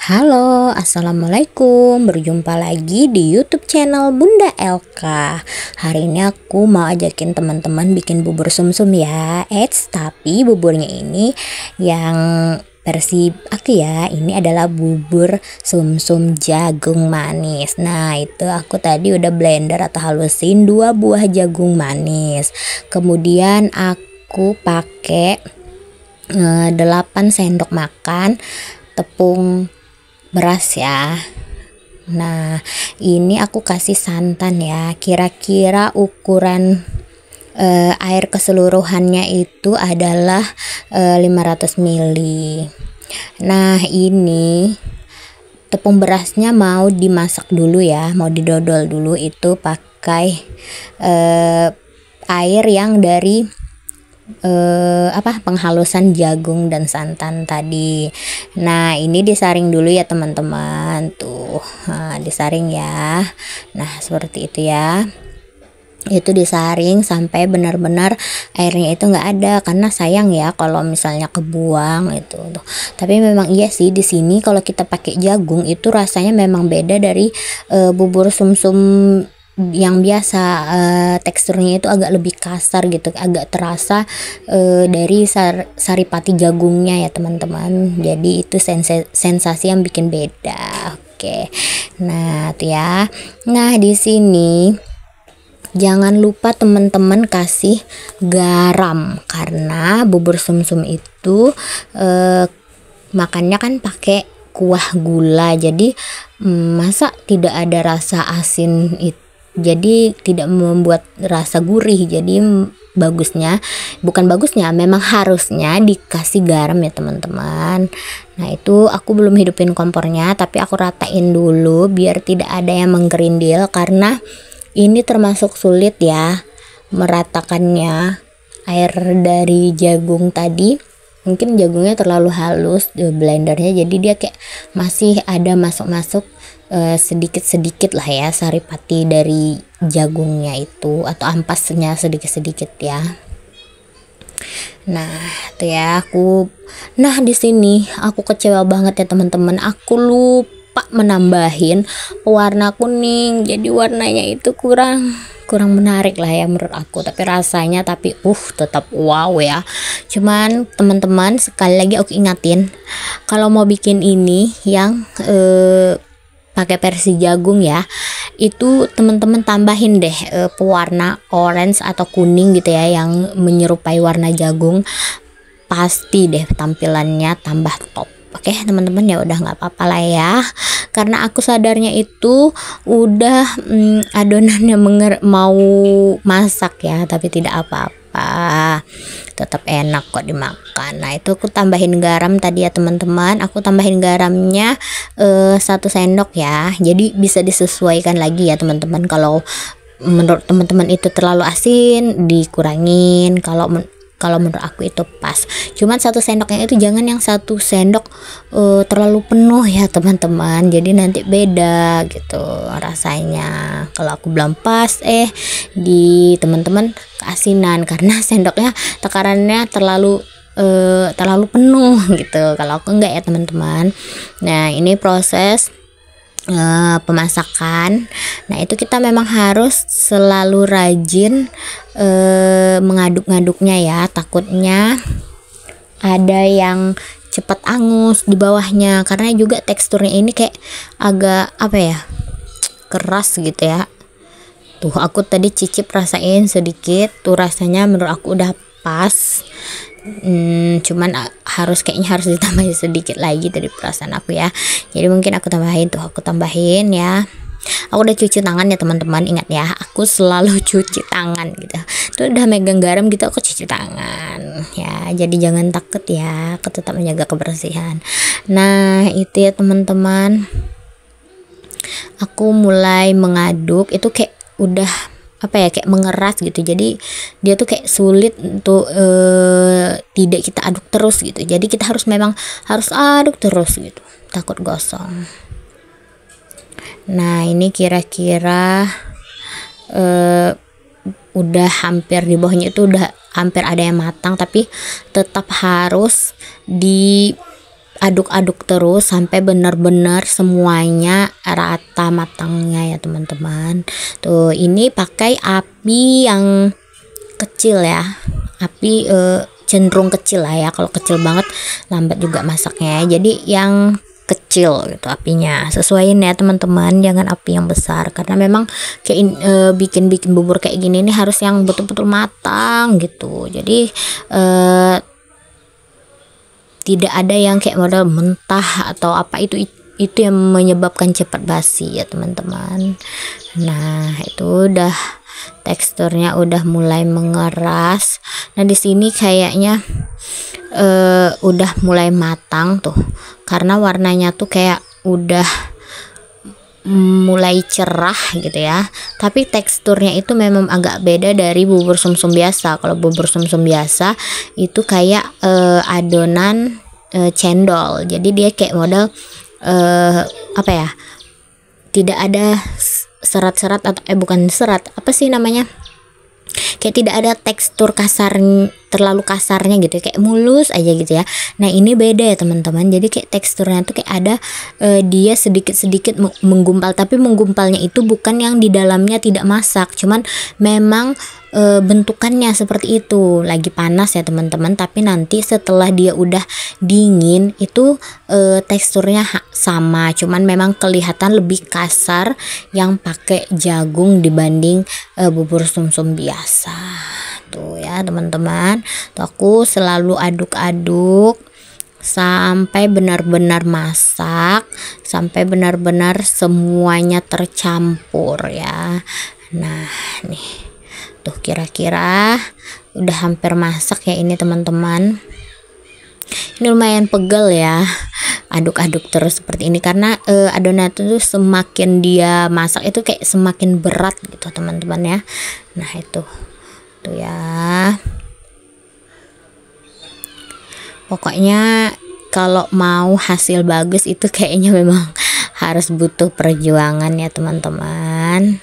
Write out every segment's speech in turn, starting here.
Halo, assalamualaikum. Berjumpa lagi di YouTube channel Bunda Elka. Hari ini aku mau ajakin teman-teman bikin bubur sumsum ya. Tapi buburnya ini yang versi aku ya. Ini adalah bubur sumsum jagung manis. Nah, itu aku tadi udah blender atau halusin 2 buah jagung manis. Kemudian aku pakai 8 sendok makan tepung beras ya. Nah, ini aku kasih santan ya. Kira-kira ukuran air keseluruhannya itu adalah 500 ml. Nah, ini tepung berasnya mau dimasak dulu ya, mau didodol dulu, itu pakai air yang dari penghalusan jagung dan santan tadi. Nah, ini disaring dulu ya teman-teman, tuh. Nah, disaring ya. Nah, seperti itu ya. Itu disaring sampai benar-benar airnya itu nggak ada, karena sayang ya kalau misalnya kebuang itu tuh. Tapi memang iya sih, di sini kalau kita pakai jagung itu rasanya memang beda dari bubur sumsum yang biasa. Teksturnya itu agak lebih kasar gitu, agak terasa dari saripati jagungnya ya teman-teman. Jadi itu sensasi yang bikin beda. Oke. Nah, tuh ya. Nah, di sini jangan lupa teman-teman kasih garam, karena bubur sumsum itu makannya kan pakai kuah gula. Jadi masa tidak ada rasa asin itu, jadi tidak membuat rasa gurih. Jadi memang harusnya dikasih garam ya teman-teman. Nah, itu aku belum hidupin kompornya, tapi aku ratain dulu biar tidak ada yang menggerindil, karena ini termasuk sulit ya meratakannya air dari jagung tadi. Mungkin jagungnya terlalu halus di blendernya, jadi dia kayak masih ada masuk-masuk sedikit-sedikit lah ya saripati dari jagungnya itu, atau ampasnya sedikit-sedikit ya. Nah, tuh ya Nah, di sini aku kecewa banget ya teman-teman. Aku lupa menambahin warna kuning, jadi warnanya itu kurang menarik lah ya menurut aku. Tapi rasanya tetap wow ya. Cuman teman-teman, sekali lagi aku ingatin, kalau mau bikin ini yang pakai versi jagung ya, itu teman-teman tambahin deh pewarna orange atau kuning gitu ya, yang menyerupai warna jagung. Pasti deh tampilannya tambah top. Oke teman-teman, ya udah nggak apa-apa lah ya, karena aku sadarnya itu udah adonannya mau masak ya, tapi tidak apa-apa, tetap enak kok dimakan. Nah, itu aku tambahin garam tadi ya teman-teman. Aku tambahin garamnya 1 sendok ya, jadi bisa disesuaikan lagi ya teman-teman. Kalau menurut teman-teman itu terlalu asin, dikurangin. Kalau menurut aku itu pas. Cuman 1 sendoknya itu jangan yang 1 sendok terlalu penuh ya teman-teman, jadi nanti beda gitu rasanya. Kalau aku belum pas di teman-teman keasinan, karena sendoknya takarannya terlalu penuh gitu. Kalau aku enggak ya teman-teman. Nah, ini proses pemasakan. Nah, itu kita memang harus selalu rajin mengaduk-ngaduknya ya, takutnya ada yang cepat angus di bawahnya, karena juga teksturnya ini kayak agak keras gitu ya. Tuh, aku tadi cicip rasain sedikit, tuh rasanya menurut aku udah pas. Cuman kayaknya harus ditambahin sedikit lagi dari perasaan aku ya. Jadi mungkin aku tambahin ya. Aku udah cuci tangan ya teman-teman, ingat ya, aku selalu cuci tangan gitu. Tuh udah megang garam gitu, aku cuci tangan ya. Jadi jangan takut ya, aku tetap menjaga kebersihan. Nah, itu ya teman-teman, aku mulai mengaduk itu kayak udah kayak mengeras gitu. Jadi dia tuh kayak sulit untuk tidak kita aduk terus gitu. Jadi kita harus aduk terus gitu, takut gosong. Nah, ini kira-kira udah hampir di bawahnya itu udah hampir ada yang matang, tapi tetap harus aduk-aduk terus sampai benar-benar semuanya rata matangnya ya teman-teman. Tuh, ini pakai api yang kecil ya, api cenderung kecil lah ya. Kalau kecil banget lambat juga masaknya ya. Jadi yang kecil gitu apinya, sesuaiin ya teman-teman, jangan api yang besar karena memang kayak bikin bubur kayak gini ini harus yang betul-betul matang gitu. Jadi tidak ada yang kayak model mentah atau apa, itu yang menyebabkan cepat basi ya teman-teman. Nah, itu udah teksturnya udah mulai mengeras. Nah, di sini kayaknya udah mulai matang tuh, karena warnanya tuh kayak udah mulai cerah gitu ya. Tapi teksturnya itu memang agak beda dari bubur sumsum biasa. Kalau bubur sumsum biasa itu kayak adonan cendol. Jadi dia kayak model apa ya? Tidak ada serat-serat atau bukan serat, apa sih namanya? Kayak tidak ada tekstur kasar, terlalu kasarnya gitu, kayak mulus aja gitu ya. Nah, ini beda ya teman-teman, jadi kayak teksturnya tuh kayak ada dia sedikit-sedikit menggumpal, tapi menggumpalnya itu bukan yang di dalamnya tidak masak, cuman memang bentukannya seperti itu. Lagi panas ya teman-teman, tapi nanti setelah dia udah dingin itu teksturnya sama, cuman memang kelihatan lebih kasar yang pakai jagung dibanding bubur sumsum biasa. Tuh ya teman-teman, tuh aku selalu aduk-aduk sampai benar-benar masak, sampai benar-benar semuanya tercampur ya. Nah, nih tuh kira-kira udah hampir masak ya ini teman-teman. Ini lumayan pegel ya, aduk-aduk terus seperti ini karena adonan itu semakin dia masak itu kayak semakin berat gitu teman-teman ya. Nah, itu tuh ya, pokoknya kalau mau hasil bagus itu kayaknya memang harus butuh perjuangan ya teman-teman.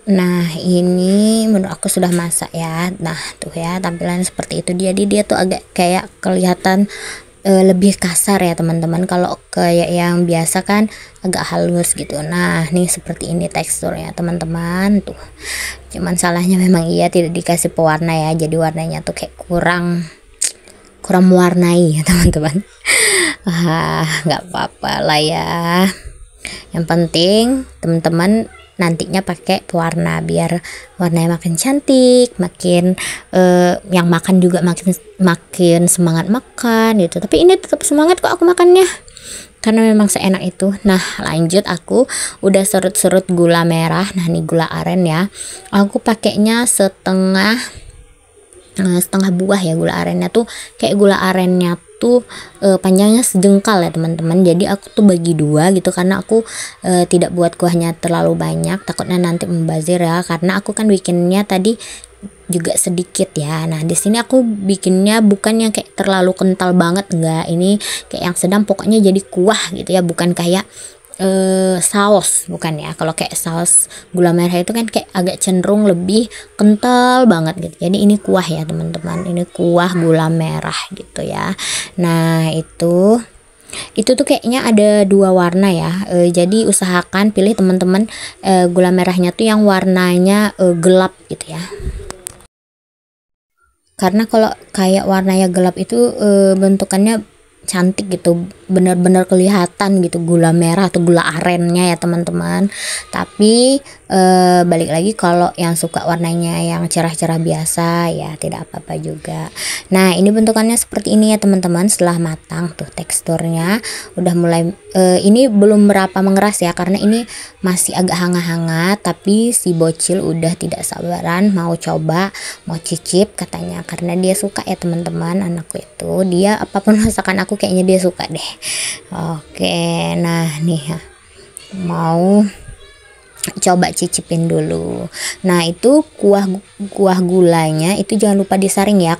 Nah, ini menurut aku sudah masak ya. Nah, tuh ya tampilan seperti itu. Jadi dia tuh agak kayak kelihatan lebih kasar ya teman-teman. Kalau kayak yang biasa kan agak halus gitu. Nah, nih seperti ini teksturnya teman-teman tuh. Cuman salahnya memang iya tidak dikasih pewarna ya. Jadi warnanya tuh kayak kurang mewarnai ya teman-teman. Nggak apa-apa lah ya. Yang penting teman-teman nantinya pakai pewarna biar warnanya makin cantik, makin yang makan juga makin semangat makan gitu. Tapi ini tetap semangat kok aku makannya karena memang seenak itu. Nah, lanjut aku udah serut-serut gula merah. Nah, nih gula aren ya, aku pakainya setengah buah ya. Gula arennya tuh kayak gula arennya tuh panjangnya sejengkal ya teman-teman. Jadi aku tuh bagi dua gitu karena aku tidak buat kuahnya terlalu banyak, takutnya nanti membazir ya, karena aku kan bikinnya tadi juga sedikit ya. Nah, di sini aku bikinnya bukan yang kayak terlalu kental banget, enggak, ini kayak yang sedang, pokoknya jadi kuah gitu ya, bukan kayak saus, bukan ya. Kalau kayak saus gula merah itu kan kayak agak cenderung lebih kental banget gitu. Jadi ini kuah ya teman-teman, ini kuah gula merah gitu ya. Nah, itu tuh kayaknya ada dua warna ya. Jadi usahakan pilih teman-teman gula merahnya tuh yang warnanya gelap gitu ya. Karena kalau kayak warnanya gelap itu bentukannya cantik gitu, benar-benar kelihatan gitu gula merah atau gula arennya ya teman-teman. Tapi balik lagi kalau yang suka warnanya yang cerah-cerah biasa ya tidak apa-apa juga. Nah, ini bentukannya seperti ini ya teman-teman. Setelah matang tuh teksturnya udah mulai ini belum berapa mengeras ya, karena ini masih agak hangat-hangat. Tapi si bocil udah tidak sabaran mau coba, mau cicip katanya, karena dia suka ya teman-teman. Anakku itu dia apapun masakan aku kayaknya dia suka deh. Oke, nah nih ya, mau coba cicipin dulu. Nah, itu kuah gulanya itu jangan lupa disaring ya,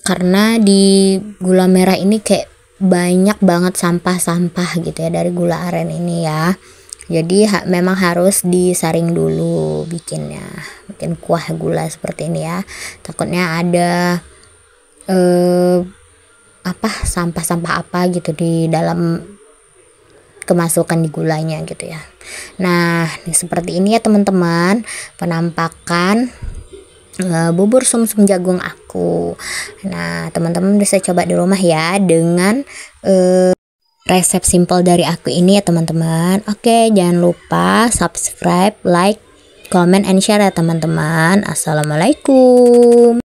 karena di gula merah ini kayak banyak banget sampah-sampah gitu ya dari gula aren ini ya. Jadi memang harus disaring dulu bikin kuah gula seperti ini ya. Takutnya ada sampah-sampah apa gitu di dalam kemasukan di gulanya gitu ya. Nah, seperti ini ya teman-teman penampakan bubur sumsum jagung aku. Nah, teman-teman bisa coba di rumah ya dengan resep simple dari aku ini ya teman-teman. Oke, jangan lupa subscribe, like, comment, and share ya teman-teman. Assalamualaikum.